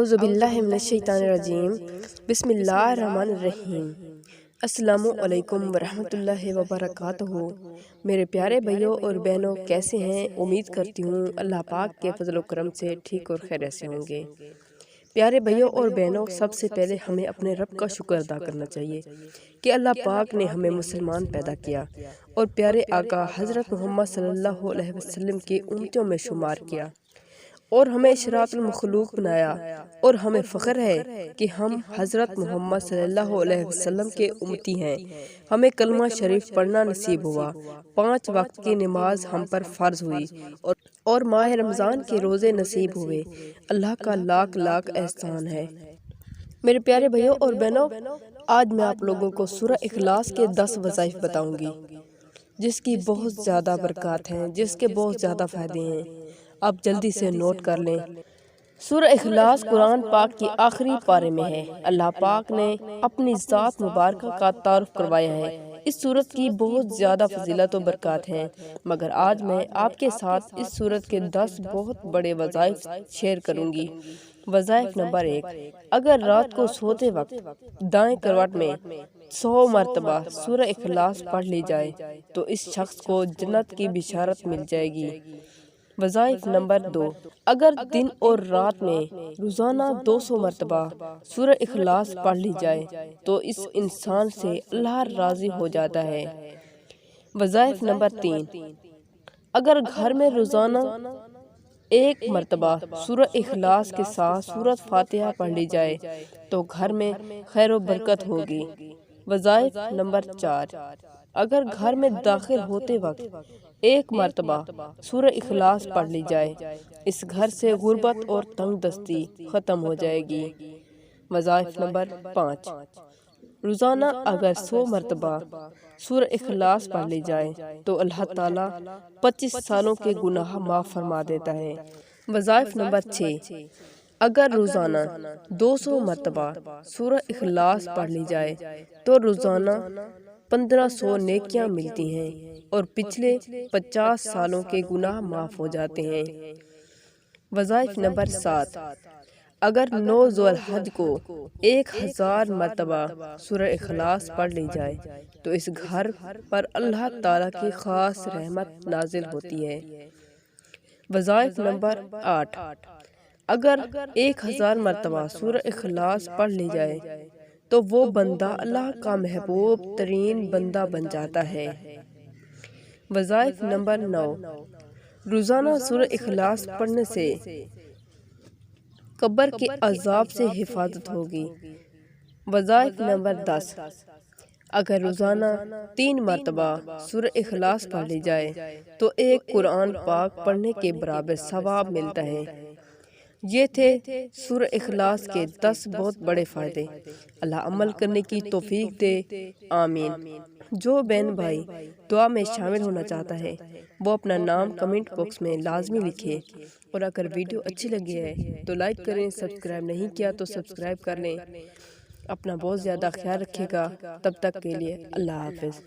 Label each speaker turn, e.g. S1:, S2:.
S1: اعوذ باللہ من الشیطان الرجیم بسم اللہ الرحمن الرحیم۔ السلام علیکم ورحمۃ اللہ وبرکاتہ۔ میرے پیارے بھائیوں اور بہنوں، کیسے ہیں؟ امید کرتی ہوں اللہ پاک کے فضل و کرم سے ٹھیک اور خیریت سے ہوں گے۔ پیارے بھائیوں اور بہنوں، سب سے پہلے ہمیں اپنے رب کا شکر ادا کرنا چاہیے کہ اللہ پاک نے ہمیں مسلمان پیدا کیا اور پیارے آقا حضرت محمد صلی اللہ علیہ وسلم کی امتوں میں شمار کیا اور ہمیں اشراف المخلوق بنایا، اور ہمیں فخر ہے کہ ہم حضرت محمد صلی اللہ علیہ وسلم کے امتی ہیں۔ ہمیں کلمہ شریف پڑھنا نصیب ہوا، 5 وقت کی نماز ہم پر فرض ہوئی اور ماہ رمضان کے روزے نصیب ہوئے۔ اللہ کا لاکھ لاکھ احسان ہے۔ میرے پیارے بھائیوں اور بہنوں، آج میں آپ لوگوں کو سورہ اخلاص کے 10 وظائف بتاؤں گی جس کی بہت زیادہ برکات ہیں، جس کے بہت زیادہ فائدے ہیں۔ آپ جلدی سے نوٹ کر لیں۔ سورہ اخلاص قرآن پاک کی آخری پارے میں ہے۔ اللہ پاک نے اپنی ذات مبارکہ کا تعارف کروایا ہے۔ اس سورت کی بہت زیادہ فضیلت و برکات ہیں، مگر آج میں آپ کے ساتھ اس سورت کے 10 بہت بڑے وظائف شیئر کروں گی۔ وظائف نمبر 1، اگر رات کو سوتے وقت دائیں کروٹ میں 100 مرتبہ سورہ اخلاص پڑھ لی جائے تو اس شخص کو جنت کی بشارت مل جائے گی۔ وظائف نمبر 2، اگر دن اور رات میں روزانہ 200 مرتبہ سورہ اخلاص پڑھ لی جائے تو اس انسان سے اللہ راضی ہو جاتا ہے۔ وظائف نمبر 3، اگر گھر میں روزانہ 1 مرتبہ سورہ اخلاص کے ساتھ سورۃ فاتحہ پڑھ لی جائے تو گھر میں خیر و برکت ہوگی۔ وظائف نمبر 4، اگر گھر میں داخل ہوتے وقت 1 مرتبہ سورہ اخلاص پڑھ لی جائے، اس گھر سے غربت اور تنگ دستی ختم ہو جائے گی۔ وظائف نمبر 5، روزانہ اگر 100 مرتبہ سورہ اخلاص پڑھ لی جائے تو اللہ تعالیٰ 25 سالوں کے گناہ معاف فرما دیتا ہے۔ وظائف نمبر 6، اگر روزانہ 200 مرتبہ سورہ اخلاص پڑھ لی جائے تو روزانہ 1500 نیکیاں ملتی ہیں اور پچھلے 50 سالوں کے گناہ معاف ہو جاتے ہیں۔ وظائف نمبر 7، اگر 9 ذو الحج کو 1000 مرتبہ سورہ اخلاص پڑھ لی جائے تو اس گھر پر اللہ تعالیٰ کی خاص رحمت نازل ہوتی ہے۔ وظائف نمبر 8، اگر 1000 مرتبہ سورہ اخلاص پڑھ لی جائے تو وہ بندہ اللہ کا محبوب ترین بندہ بن جاتا ہے۔ وظائف نمبر 9، روزانہ سورہ اخلاص پڑھنے سے قبر کے عذاب سے حفاظت ہوگی۔ وظائف نمبر 10، اگر روزانہ 3 مرتبہ سورہ اخلاص پڑھ لی جائے تو ایک قرآن پاک پڑھنے کے برابر ثواب ملتا ہے۔ یہ تھے سورہ اخلاص کے 10 بہت بڑے فائدے۔ اللہ عمل کرنے کی توفیق دے، آمین۔ جو بہن بھائی دعا میں شامل ہونا چاہتا ہے وہ اپنا نام کمنٹ باکس میں لازمی لکھے، اور اگر ویڈیو اچھی لگی ہے تو لائک کریں، سبسکرائب نہیں کیا تو سبسکرائب کر لیں۔ اپنا بہت زیادہ خیال رکھیے گا، تب تک کے لیے اللہ حافظ۔